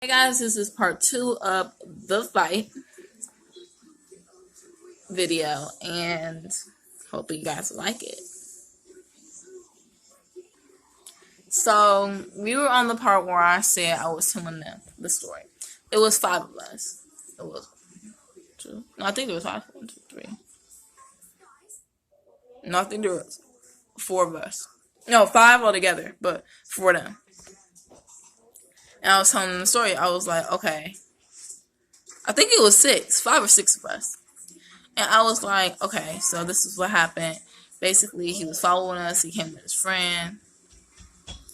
Hey guys, this is part 2 of the fight video, and hope you guys like it. So, we were on the part where I said I was telling them the story. It was 5 of us. It was 2. No, I think there was 5. 1, 2, 3. No, I think there was 4 of us. No, 5 altogether, but 4 of them. And I was telling them the story. I was like, okay. I think it was 6. 5 or 6 of us. And I was like, okay, so this is what happened. Basically, he was following us. He came with his friend.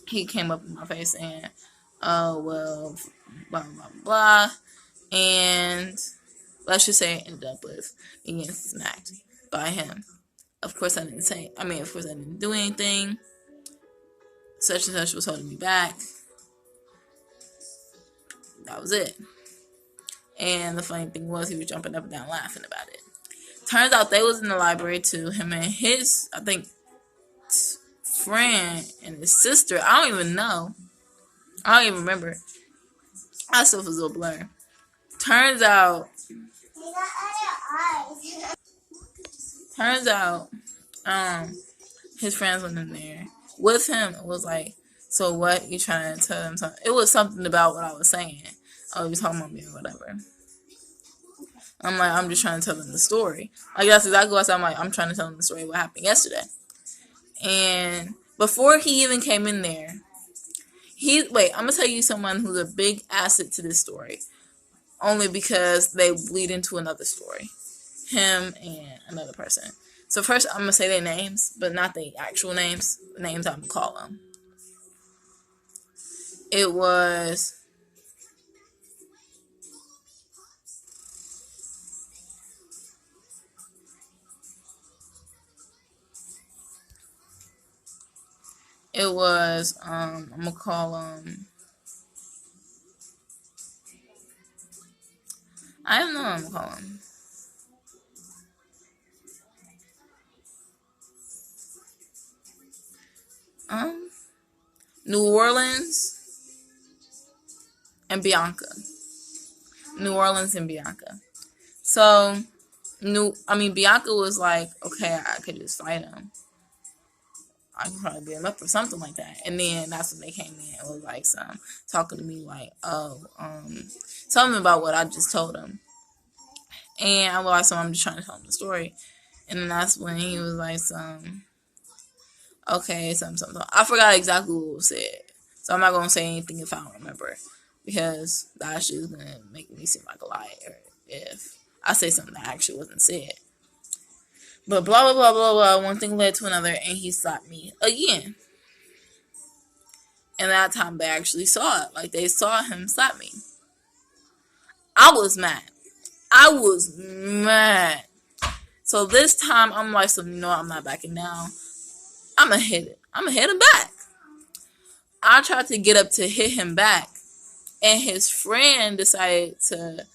He came up in my face and, oh, well, blah, blah, blah. And let's just say it ended up with me getting smacked by him. Of course, I didn't do anything. Such and such was holding me back. That was it. And the funny thing was, he was jumping up and down laughing about it. Turns out they was in the library too. Him and his, I think, friend and his sister. I don't even know. I don't even remember. That stuff was a blur. Turns out, turns out, his friends went in there with him. It was like, so what? You trying to tell them something? It was something about what I was saying. Oh, you talking about me or whatever. I'm like, I'm just trying to tell them the story. Like, that's exactly what I said. I'm like, I'm trying to tell them the story of what happened yesterday. And before he even came in there, I'm going to tell you someone who's a big asset to this story. Only because they bleed into another story. Him and another person. So first, I'm going to say their names, but not the actual names. The names I'm going to call them. It was... I'm going to call them... I don't know what I'm going to call them. New Orleans and Bianca. New Orleans and Bianca. So, Bianca was like, okay, I could just fight him. I could probably beat him up or something like that. And then that's when they came in and was like talking to me like, tell me about what I just told him. And I was like, so I'm just trying to tell him the story. And then that's when he was like, okay, something. I forgot exactly what was said. So I'm not going to say anything if I don't remember. Because that shit is going to make me seem like a liar if I say something that actually wasn't said. But blah, blah, blah, blah, blah. One thing led to another, and he slapped me again. And that time they actually saw it. Like, they saw him slap me. I was mad. So this time, I'm like, so you know what? I'm not backing down. I'm going to hit it. I'm going to hit him back. I tried to get up to hit him back. And his friend decided to,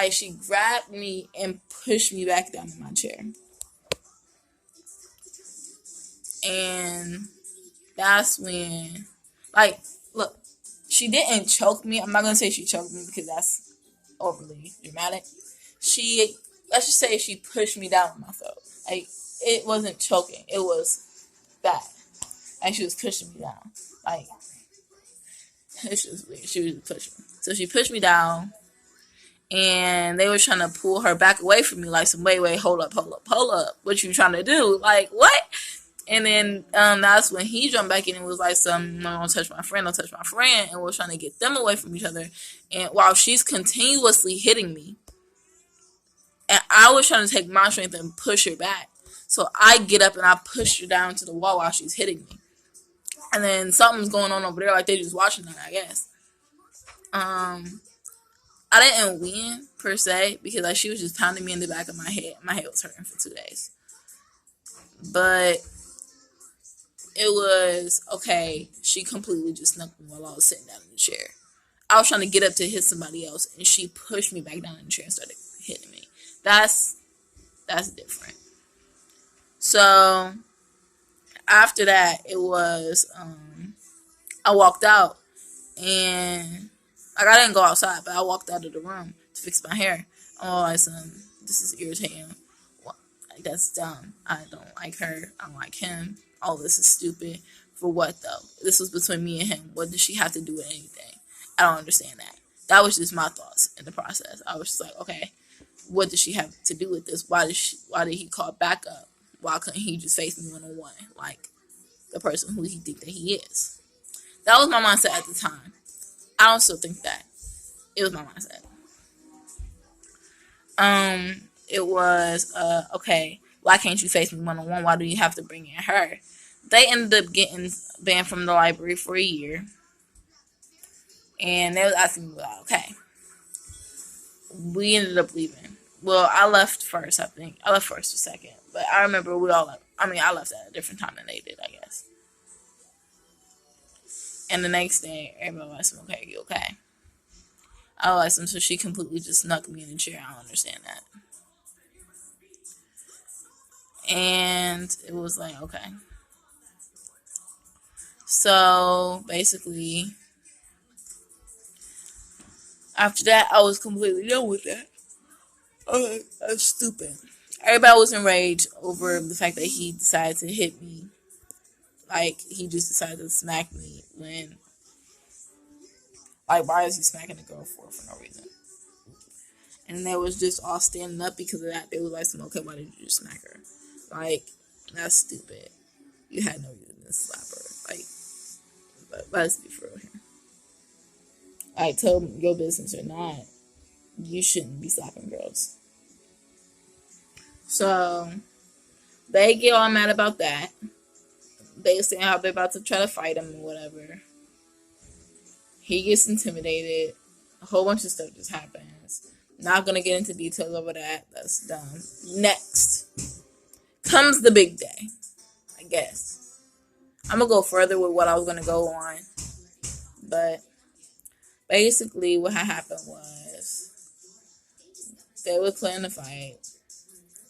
she grabbed me and pushed me back down in my chair. And that's when, look, she didn't choke me. I'm not going to say she choked me because that's overly dramatic. Let's just say she pushed me down in my throat. Like, it wasn't choking. It was that. Like, she was pushing me down. Like, it's just weird. She was pushing me. So she pushed me down, and they were trying to pull her back away from me. Like, wait, hold up. What you trying to do? Like, what? And then that's when he jumped back in and was like, don't touch my friend, and was trying to get them away from each other. And while she's continuously hitting me, and I was trying to take my strength and push her back. So I get up and I push her down to the wall while she's hitting me. And then something's going on over there, like they just watching that, I guess. I didn't win, per se, because she was just pounding me in the back of my head. My head was hurting for 2 days. But it was, okay, she completely just snuck me while I was sitting down in the chair. I was trying to get up to hit somebody else, and she pushed me back down in the chair and started hitting me. That's different. So, after that, it was, I walked out, and Like, I didn't go outside, but I walked out of the room to fix my hair. Oh, this is irritating. Like, that's dumb. I don't like her. I don't like him. All this is stupid. For what, though? This was between me and him. What did she have to do with anything? I don't understand that. That was just my thoughts in the process. I was just like, okay, what did she have to do with this? Why did he call back up? Why couldn't he just face me one-on-one like the person who he think that he is? That was my mindset at the time. I don't still think that. It was my mindset. It was, okay, why can't you face me one-on-one? Why do you have to bring in her? They ended up getting banned from the library for a year. And they was asking me, okay. We ended up leaving. Well, I left first, I think. I left first or second. But I remember we all left. I mean, I left at a different time than they did, I guess. And the next day, everybody was like, okay, you okay? I was like, so she completely just snuck me in the chair. I don't understand that. And it was like, okay. So, basically, after that, I was completely done with that. Okay, that's stupid. Everybody was enraged over the fact that he decided to hit me. Like, he just decided to smack me when... Like, why is he smacking a girl for no reason? And they was just all standing up because of that. They was like, okay, why did you just smack her? Like, that's stupid. You had no reason to slap her. Like, let's be for real here. Like, tell them your business or not, you shouldn't be slapping girls. So, they get all mad about that. They say how they're about to try to fight him or whatever. He gets intimidated. A whole bunch of stuff just happens. Not gonna get into details over that. That's dumb. Next comes the big day, I guess. I'm gonna go further with what I was gonna go on. But basically what had happened was they were planning to fight.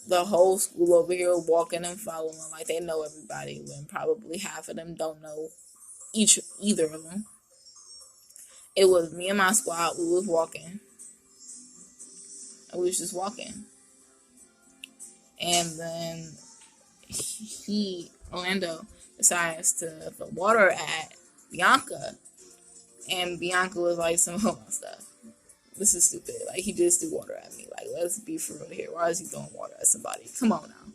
The whole school over here walking and following like they know everybody when probably half of them don't know either of them. It was me and my squad. We was walking. And we was just walking. And then Orlando, decides to put water at Bianca. And Bianca was like, some of my stuff. This is stupid. Like, he just threw water at me. Like, let's be for real here. Why is he throwing water at somebody? Come on now.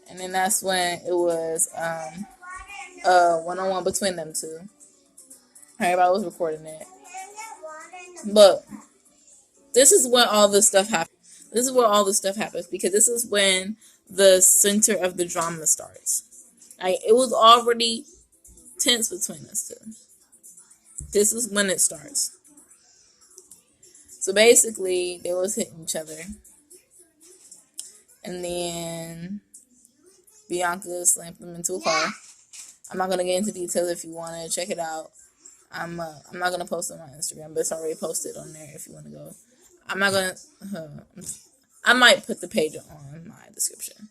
And then that's when it was one-on-one between them two. Everybody was recording it. But this is when all this stuff happens. This is where all this stuff happens because this is when the center of the drama starts. Like, it was already tense between us two. This is when it starts. So basically, they was hitting each other. And then Bianca slammed them into a car. I'm not going to get into details if you want to check it out. I'm not going to post it on my Instagram, but it's already posted on there if you want to go. I'm not going to... I might put the page on my description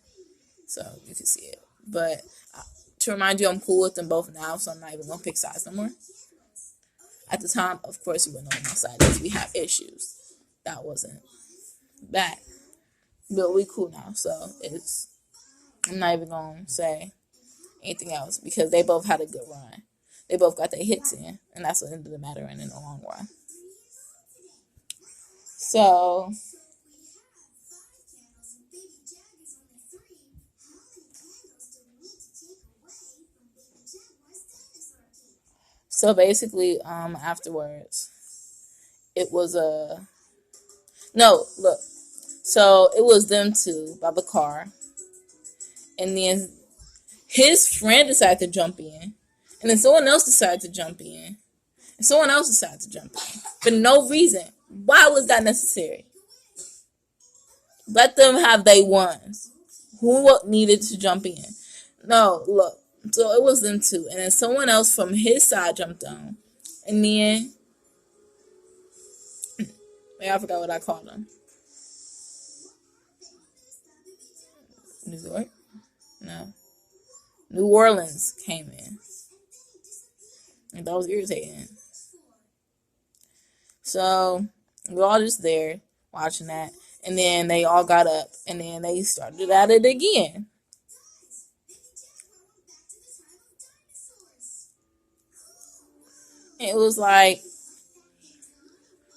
so you can see it. But to remind you, I'm cool with them both now, so I'm not even going to pick sides no more. At the time, of course, we went on my side because we have issues. That wasn't that. But we cool now, so I'm not even going to say anything else because they both had a good run. They both got their hits in, and that's what ended the matter in the long run. So, basically, afterwards, it was no, look. So, it was them two by the car, and then his friend decided to jump in, and then someone else decided to jump in, and someone else decided to jump in for no reason. Why was that necessary? Let them have their ones. Who needed to jump in? No, look. So it was them two. And then someone else from his side jumped on. And then... I forgot what I called them. New York? No. New Orleans came in. And that was irritating. So we all just there watching that. And then they all got up and then they started at it again. And it was like,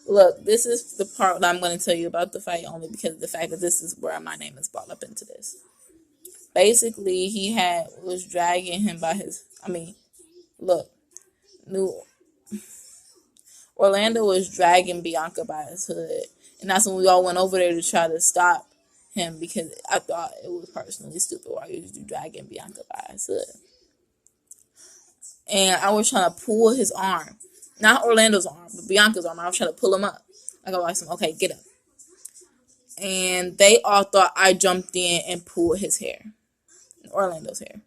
look, this is the part that I'm going to tell you about the fight only because of the fact that this is where my name is brought up into this. Basically, he was dragging him by his. Look, Orlando was dragging Bianca by his hood, and that's when we all went over there to try to stop him because I thought it was personally stupid why he was dragging Bianca by his hood. And I was trying to pull his arm. Not Orlando's arm, but Bianca's arm. I was trying to pull him up. I go like, okay, get up. And they all thought I jumped in and pulled his hair. Orlando's hair.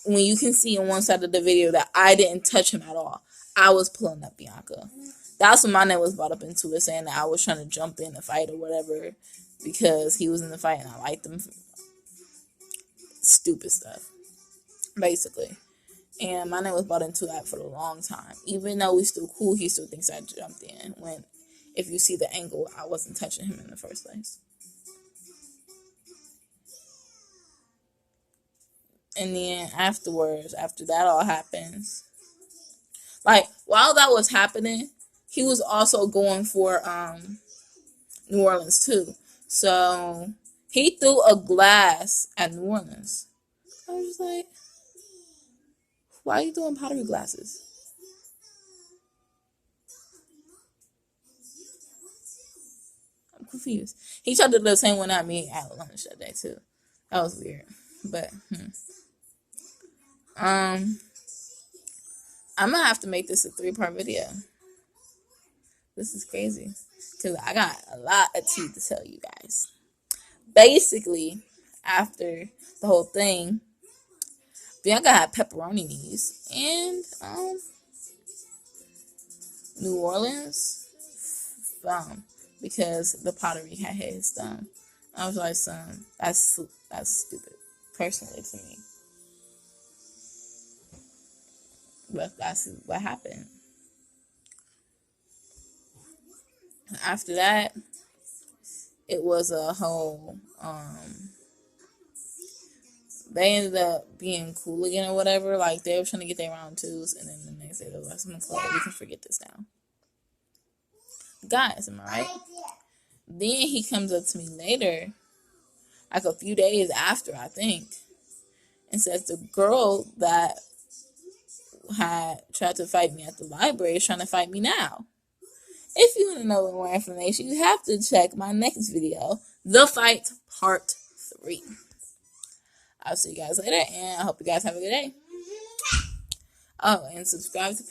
When you can see on one side of the video that I didn't touch him at all. I was pulling up Bianca. That's when my name was brought up into it, saying that I was trying to jump in the fight or whatever because he was in the fight and I liked him. Stupid stuff, basically. And my name was brought into that for a long time. Even though we still cool, he still thinks I jumped in when, if you see the angle, I wasn't touching him in the first place. And then afterwards, after that all happens, like, while that was happening, he was also going for New Orleans, too. So, he threw a glass at New Orleans. I was just like, why are you throwing pottery glasses? I'm confused. He tried to do the same one at me at lunch that day, too. That was weird. But, I'm gonna have to make this a 3-part video. This is crazy. Because I got a lot of tea to tell you guys. Basically, after the whole thing, Bianca had pepperoni knees. And, New Orleans, because the pottery had hit his thumb. I was like, son, that's stupid, personally, to me. But that's what happened. After that, it was a whole, they ended up being cool again or whatever. Like, they were trying to get their round twos, and then the next day they were like, we can forget this now. Guys, am I right? Then he comes up to me later, like a few days after, I think, and says the girl that had tried to fight me at the library is trying to fight me now. If you want to know more information, you have to check my next video, The Fight Part 3. I'll see you guys later, and I hope you guys have a good day. Oh, and subscribe to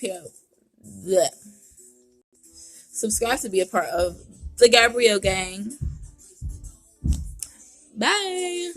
be a part of the Gabrielle Gang. Bye.